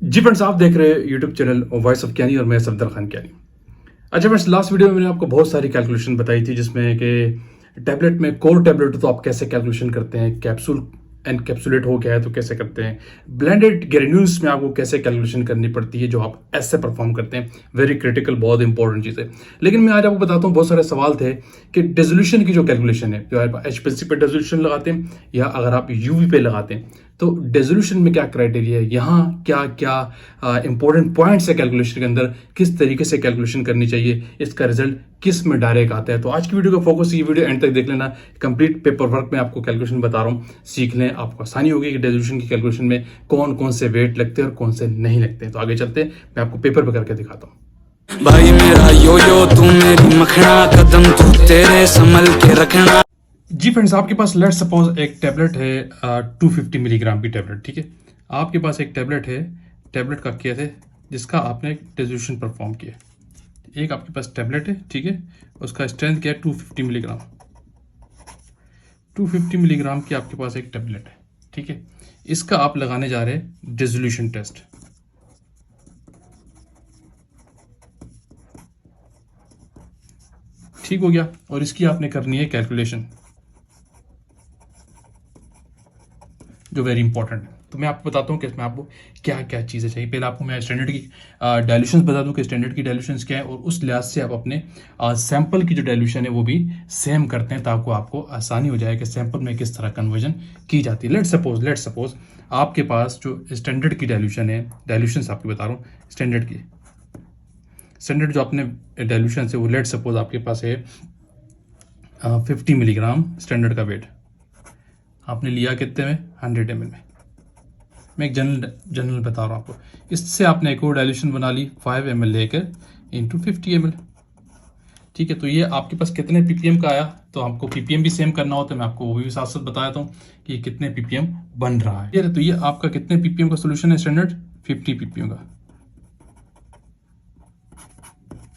जी friends, आप देख रहे हैं यूट्यूब चैनल वॉइस ऑफ ज्ञानी और मैं सफदर खान ज्ञानी। अच्छा फ्रेंड्स, लास्ट वीडियो में मैंने आपको बहुत सारी कैलकुलेशन बताई थी, जिसमें कि टैबलेट में कोर टैबलेट हो तो आप कैसे कैलकुलेशन करते हैं, कैप्सूल एनकैप्सुलेट हो गया है तो कैसे करते हैं, ब्लेंडेड ग्रेन्यूल्स में आपको कैसे कैलकुलेशन करनी पड़ती है जो आप ऐसे परफॉर्म करते हैं। वेरी क्रिटिकल, बहुत इंपॉर्टेंट चीज़ है। लेकिन मैं आज आपको बताता हूँ, बहुत सारे सवाल थे कि डेजोल्यूशन की जो कैलकुलेशन है, जो आप एचपीएलसी पे डेजोल्यूशन लगाते हैं या अगर आप यूवी पे लगाते हैं, तो डेजोल्यूशन में क्या क्राइटेरिया है, यहाँ क्या क्या इंपॉर्टेंट पॉइंट्स है कैलकुलेशन के अंदर, किस तरीके से कैलकुलेशन करनी चाहिए, इसका रिजल्ट किस में डायरेक्ट आता है। तो आज की वीडियो का फोकस, ये वीडियो एंड तक देख लेना। कंप्लीट पेपर वर्क में आपको कैलकुलेशन बता रहा हूँ, सीख लें, आपको आसानी होगी कि डेजोल्यूशन की कैलकुलेशन में कौन कौन से वेट लगते हैं और कौन से नहीं लगते हैं। तो आगे चलते हैं, मैं आपको पेपर पर करके दिखाता हूँ। भाई मेरा यो यो तू मेरी मखना, कदम तू तेरे संभल के रखना। जी फ्रेंड्स, आपके पास लेट सपोज एक टैबलेट है 250 मिलीग्राम की टैबलेट, ठीक है। आपके पास एक टैबलेट है, टैबलेट का केस है जिसका आपने डेजोल्यूशन परफॉर्म किया। एक आपके पास टैबलेट है, ठीक है, उसका स्ट्रेंथ क्या है 250 मिलीग्राम। 250 मिलीग्राम की आपके पास एक टैबलेट है, ठीक है। इसका आप लगाने जा रहे हैं डेजोल्यूशन टेस्ट। ठीक हो गया, और इसकी आपने करनी है कैलकुलेशन, जो वेरी इंपॉर्टेंट है। तो मैं आपको बताता हूँ कि इसमें आपको क्या क्या चीज़ें चाहिए। पहले आपको मैं स्टैंडर्ड की डाइल्यूशंस बता दूँ कि स्टैंडर्ड की डाइल्यूशंस क्या है, और उस लिहाज से आप अपने सैंपल की जो डाइल्यूशन है वो भी सेम करते हैं, ताकि आपको आसानी हो जाए कि सैंपल में किस तरह कन्वर्जन की जाती है। लेट सपोज आपके पास जो स्टैंडर्ड की डाइल्यूशन है, डाइल्यूशंस आपको बता रहा हूँ स्टैंडर्ड जो अपने डाइल्यूशन है वो लेट सपोज आपके पास है 50 मिलीग्राम स्टैंडर्ड का वेट आपने लिया कितने में, 100 ml में। मैं एक जनरल बता रहा हूँ आपको। इससे आपने एक और डाइल्यूशन बना ली 5 ml लेकर इंटू 50 ml, ठीक है। तो ये आपके पास कितने ppm का आया, तो आपको ppm भी सेम करना होता है, मैं आपको वो भी साथ साथ बताया था कि ये कितने ppm बन रहा है। तो ये आपका कितने ppm का सोल्यूशन है स्टैंडर्ड, 50 ppm का।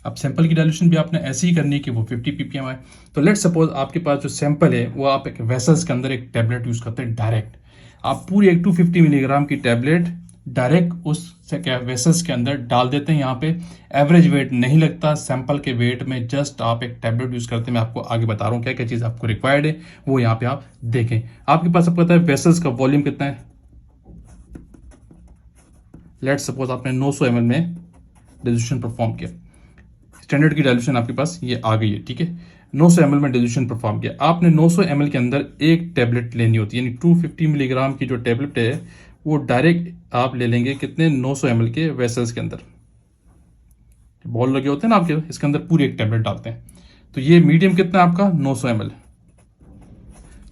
अब सैंपल की डाइल्यूशन भी आपने ऐसे ही करनी है कि वो 50 ppm आए। तो लेट सपोज आपके पास जो सैंपल है वो आप एक वेसल्स के अंदर एक टैबलेट यूज करते हैं डायरेक्ट। आप पूरी एक 250 मिलीग्राम की टैबलेट डायरेक्ट उस वेसल्स के अंदर डाल देते हैं। यहाँ पे एवरेज वेट नहीं लगता, सैंपल के वेट में जस्ट आप एक टैबलेट यूज करते हैं। मैं आपको आगे बता रहा हूँ क्या क्या चीज़ आपको रिक्वायर्ड है, वो यहाँ पे आप देखें। आपके पास आपको पता है वेसल्स का वॉल्यूम कितना है। लेट सपोज आपने 900 ml में डिल्यूशन परफॉर्म किया, स्टैंडर्ड की डाइल्यूशन आपके पास ये आ गई है, ठीक है। 900 ml में डिल्यूशन परफॉर्म किया आपने। 900 ml के अंदर एक टैबलेट लेनी होती है, यानी 250 मिलीग्राम की जो टैबलेट है वो डायरेक्ट आप ले लेंगे कितने, 900 ml के वेसल्स के अंदर। बॉल लगे होते हैं ना आपके, इसके अंदर पूरी एक टैबलेट डालते हैं। तो ये मीडियम कितना है आपका, 900 ml।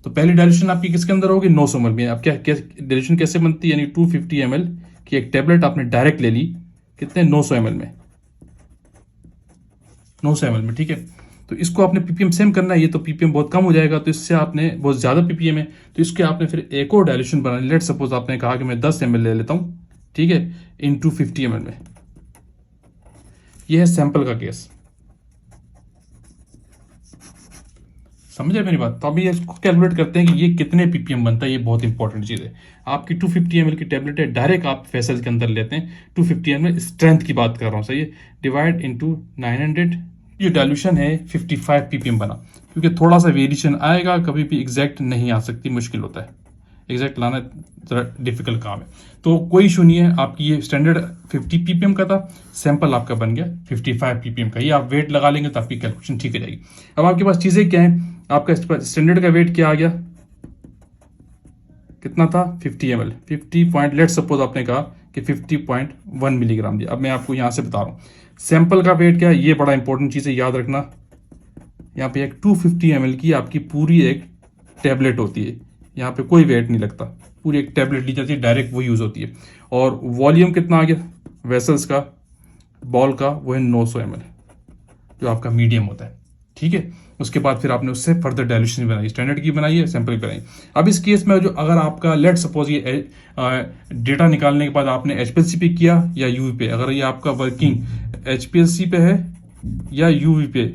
तो पहली डाइल्यूशन आपकी किसके अंदर होगी, 900 ml में। अब क्या डाइल्यूशन कैसे बनती है, यानी 250 ml की एक टैबलेट आपने डायरेक्ट ले ली कितने, 900 ml में, 900 ml में, ठीक है। तो इसको आपने पीपीएम सेम करना है। ये तो पीपीएम बहुत कम हो जाएगा, तो इससे आपने बहुत ज़्यादा पीपीएम है, तो इसके आपने फिर एक और डाइल्यूशन बनाना। लेट सपोज आपने कहा कि मैं 10 ml ले लेता हूँ, ठीक है, इंटू 50 ml में। ये है सैंपल का केस, समझे मेरी बात। तो अभी इसको कैलकुलेट करते हैं कि ये कितने पीपीएम बनता है। ये बहुत इंपॉर्टेंट चीज़ है। आपकी 250 ml की टैबलेट है, डायरेक्ट आप वेसल के अंदर लेते हैं। 250 ml स्ट्रेंथ की बात कर रहा हूँ, सही है, डिवाइड इंटू 900। ये डाइल्यूशन है 55 ppm बना, क्योंकि थोड़ा सा वेरिएशन आएगा, कभी भी एग्जैक्ट नहीं आ सकती, मुश्किल होता है, एग्जैक्ट लाना जरा डिफिकल्ट काम है। तो कोई इशू नहीं है, आपकी ये स्टैंडर्ड 50 ppm का था, सैंपल आपका बन गया 55 ppm का। ये आप वेट लगा लेंगे तो आपकी कैलकुलेशन ठीक हो जाएगी। अब आपके पास चीज़ें क्या है, आपका स्टैंडर्ड का वेट क्या आ गया, कितना था, 50 ml, 50 पॉइंट, लेट सपोज आपने कहा कि 50.1 मिलीग्राम दिया। अब मैं आपको यहाँ से बता रहा हूँ सैंपल का वेट क्या है। ये बड़ा इंपॉर्टेंट चीज़ है, याद रखना। यहाँ पे एक 250 ml की आपकी पूरी एक टैबलेट होती है, यहाँ पे कोई वेट नहीं लगता, पूरी एक टैबलेट ली जाती है, डायरेक्ट वो यूज़ होती है। और वॉल्यूम कितना आ गया वेसल्स का, बॉल का, वो है 900 ml, जो आपका मीडियम होता है, ठीक है। उसके बाद फिर आपने उससे फर्दर डाइल्यूशन बनाई, स्टैंडर्ड की बनाई है, सैंपल की बनाई। अब इस केस में जो अगर आपका लेट सपोज ये डेटा निकालने के बाद आपने एचपीएलसी पे किया या यूवी पे, अगर ये आपका वर्किंग एचपीएलसी पे है या यूवी पे,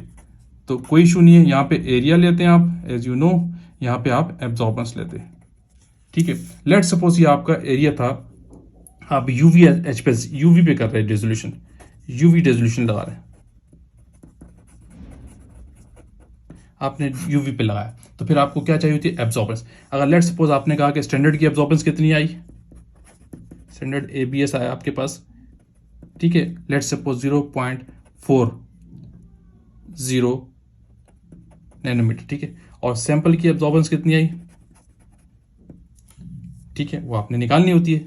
तो कोई इशू नहीं है। यहाँ पे एरिया लेते हैं आप, एज यू नो, यहाँ पे आप एब्जॉर्बेंस लेते हैं, ठीक है। लेट सपोज ये आपका एरिया था आप यूवी एचपीएस यूवी पे कर रहे हैं रेजोल्यूशन, यूवी रेजोल्यूशन लगा रहे हैं, आपने यूवी पे लगाया, तो फिर आपको क्या चाहिए होती है? एब्जॉर्बेंस। अगर लेट सपोज आपने कहा कि स्टैंडर्ड की एब्जॉर्बेंस कितनी आई, स्टैंडर्ड एबीएस आया आपके पास, ठीक है, लेट सपोज 0.40 नैनोमीटर, ठीक है, और सैंपल की एब्जॉर्बेंस कितनी आई, ठीक है, वो आपने निकालनी होती है।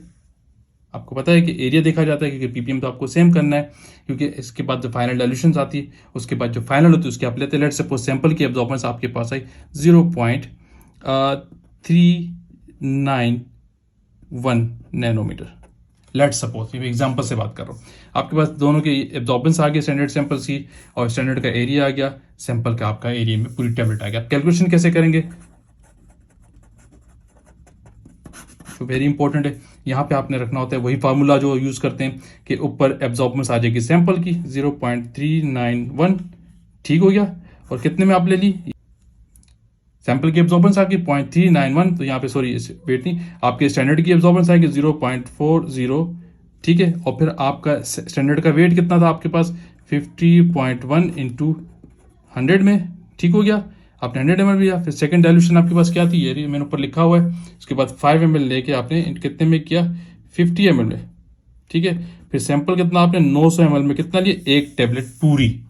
आपको पता है कि एरिया देखा जाता है, क्योंकि पीपीएम तो आपको सेम करना है, क्योंकि इसके बाद जो फाइनल डाइल्यूशन आती है, उसके बाद जो फाइनल होती है उसकी आप लेते हैं। लेट सपोज सैंपल की एब्जॉर्बेंस आपके पास आई 0.391 नैनोमीटर, लेट सपोज, ये एग्जांपल से बात कर रहा हूँ। आपके पास दोनों की एब्जॉर्बेंस आ गई स्टैंडर्ड सैंपल की, और स्टैंडर्ड का एरिया आ गया, सैंपल का आपका एरिया में पूरी टैबलेट आ गया। आप कैलकुलेशन कैसे करेंगे, तो वेरी इंपॉर्टेंट है, यहाँ पे आपने रखना होता है वही फार्मूला जो यूज करते हैं कि ऊपर एब्जॉर्बेंस आ जाएगी सैंपल की 0.391, ठीक हो गया, और कितने में आप ले ली, सैंपल की एब्जॉर्बेंस आ गई 0.391, तो यहाँ पे सॉरी वेट नहीं, आपके स्टैंडर्ड की एब्जॉर्बेंस आएगी 0.40, ठीक है, और फिर आपका स्टैंडर्ड का वेट कितना था आपके पास 50.1 इंटू 100 में, ठीक हो गया, आपने 100 ml लिया। फिर सेकंड डाइल्यूशन आपके पास क्या थी, ये मैंने ऊपर लिखा हुआ है, उसके बाद 5 ml लेके आपने कितने में किया, 50 ml में, ठीक है, फिर सैंपल कितना आपने 900 ml में कितना लिया, एक टेबलेट पूरी,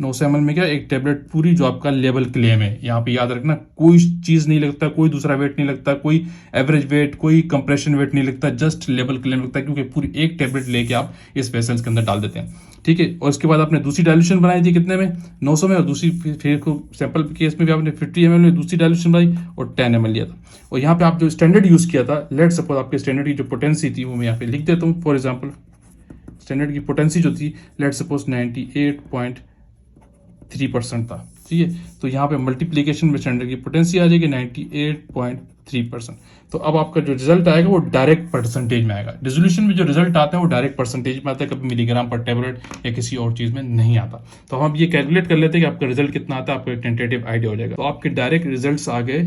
900 ml में क्या, एक टेबलेट पूरी, जो आपका लेवल क्लेम है। यहाँ पे याद रखना, कोई चीज नहीं लगता, कोई दूसरा वेट नहीं लगता, कोई एवरेज वेट, कोई कंप्रेशन वेट नहीं लगता, जस्ट लेवल क्लेम लगता है, क्योंकि पूरी एक टेबलेट लेके आप इस वेसल्स के अंदर डाल देते हैं, ठीक है। और उसके बाद आपने दूसरी डाइल्यूशन बनाई थी कितने में, 900 में, और दूसरी फिर सैंपल केस में भी आपने 50 ml में दूसरी डाइल्यूशन बनाई और 10 ml लिया था। और यहाँ पे आप जो स्टैंडर्ड यूज किया था, लेट सपोज आपके स्टैंडर्ड की जो पोटेंसी थी वो मैं यहाँ पे लिख देता हूँ। फॉर एग्जाम्पल स्टैंडर्ड की पोटेंसी जो थी, लेट सपोज 98.3% था, ठीक है, तो यहाँ पे मल्टीप्लीकेशन में स्टैंडर्ड की पोटेंसी आ जाएगी 98.3%। तो अब आपका जो रिजल्ट आएगा वो डायरेक्ट परसेंटेज में आएगा। रेजोल्यूशन में जो रिजल्ट आता है वो डायरेक्ट परसेंटेज में आता है, कभी मिलीग्राम पर टेबलेट या किसी और चीज में नहीं आता। तो हम ये कैलकुलेट कर लेते हैं कि आपका रिजल्ट कितना आता है, आपको एक टेंटेटिव आइडिया हो जाएगा। तो आपके डायरेक्ट रिजल्ट आ गए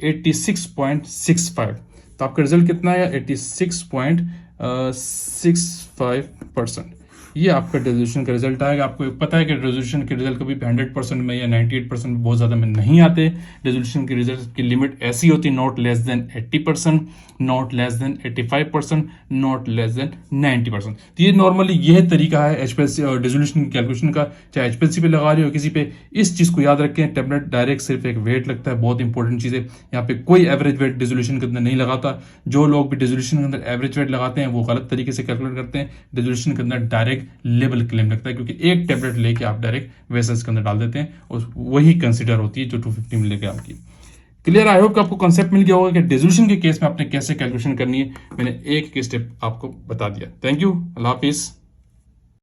86.65, तो आपका रिजल्ट कितना आया 86.65%। ये आपका रेजोल्यूशन का रिजल्ट आएगा। आपको पता है कि रेजोल्यूशन के रिजल्ट कभी 100% में या 98% में बहुत ज़्यादा में नहीं आते। रेजोल्यूशन के रिजल्ट की लिमिट ऐसी होती है, not less than 80%, not less than 85%, not less than 90%। तो ये नॉर्मली यह तरीका है एचपीएलसी और रेजोल्यूशन की कैलकुलेशन का, चाहे एचपीएलसी पे लगा रहे हो किसी पे। इस चीज़ को याद रखें, टेबलेट डायरेक्ट सिर्फ एक वेट लगता है, बहुत इंपॉर्टेंट चीज़ है। यहाँ पे कोई एवरेज वेट रेजोल्यूशन के अंदर नहीं लगाता। जो लोग भी रेजोल्यूशन के अंदर एवरेज वेट लगाते हैं वो गलत तरीके से कैलकुलेट करते हैं। रेजोल्यूशन के अंदर डायरेक्ट लेवल क्लेम लगता है, क्योंकि एक टेबलेट लेके आप डायरेक्ट वेसल्स के अंदर डाल देते हैं और वही कंसिडर होती है जो 250 मिलीग्राम की। क्लियर? आई होप कि आपको कॉन्सेप्ट मिल गया होगा कि रेजोल्यूशन के केस में आपने कैसे कैलकुलेशन करनी है। मैंने एक स्टेप आपको बता दिया। Thank you, Allah Hafiz.